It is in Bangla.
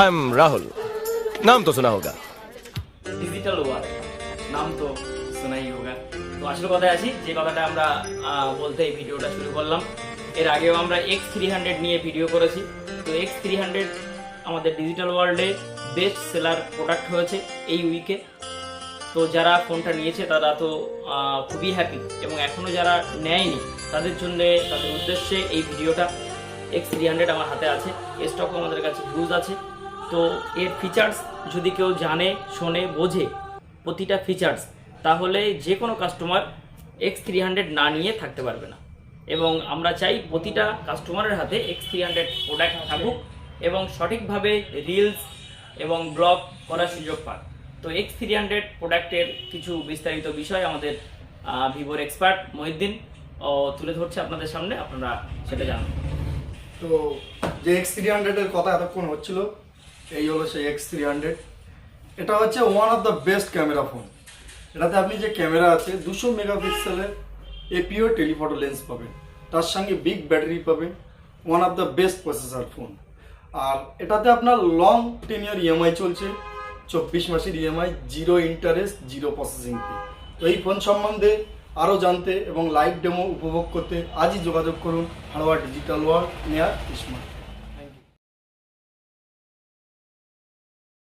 आई एम राहुल, नाम तो सुना होगा। ডিজিটাল ওয়ার্ল্ড নাম তো শোনাই হোগা। তো আসল কথায় আসি, যে কথাটা আমরা বলতে এই ভিডিওটা শুরু করলাম। এর আগেও আমরা X300 নিয়ে ভিডিও করেছি। তো X300 আমাদের ডিজিটাল ওয়ার্ল্ডে বেস্ট সেলার প্রোডাক্ট হয়েছে এই উইকে। তো যারা ফোনটা নিয়েছে তারা তো খুবই হ্যাপি, এবং এখনও যারা নেয়নি তাদের জন্য, তাদের উদ্দেশ্যে এই ভিডিওটা। X300 আমার হাতে আছে, স্টকও আমাদের কাছে হিউজ আছে। তো এর ফিচার্স যদি কেউ জানে, শোনে, বোঝে প্রতিটা ফিচার্স, তাহলে যে কোনো কাস্টমার X300 না নিয়ে থাকতে পারবে না। এবং আমরা চাই প্রতিটা কাস্টমারের হাতে X300 প্রোডাক্ট থাকুক এবং সঠিকভাবে রিলস এবং ব্লগ করার সুযোগ পাক। তো X300 প্রোডাক্টের কিছু বিস্তারিত বিষয় আমাদের ভিভোর এক্সপার্ট মহিউদ্দিন তুলে ধরছে আপনাদের সামনে, আপনারা সেটা জানুন। তো যে X300 এর কথা এতক্ষণ হচ্ছিল, এই হলো সেই X300। এটা হচ্ছে one of the best camera phone. এটাতে আপনি যে ক্যামেরা আছে 200 মেগাপিক্সেলের এপিও টেলিফটো লেন্স পাবেন, তার সঙ্গে বিগ ব্যাটারি পাবেন, one of the best processor phone. আর এটাতে আপনার লং 10 ইয়ার ইএমআই চলছে, 24 মাসের EMI, zero interest, zero processing fee. তো এই ফোন সম্বন্ধে আরও জানতে এবং লাইভ ডেমো উপভোগ করতে আজই যোগাযোগ করুন Haroa digital world near smart.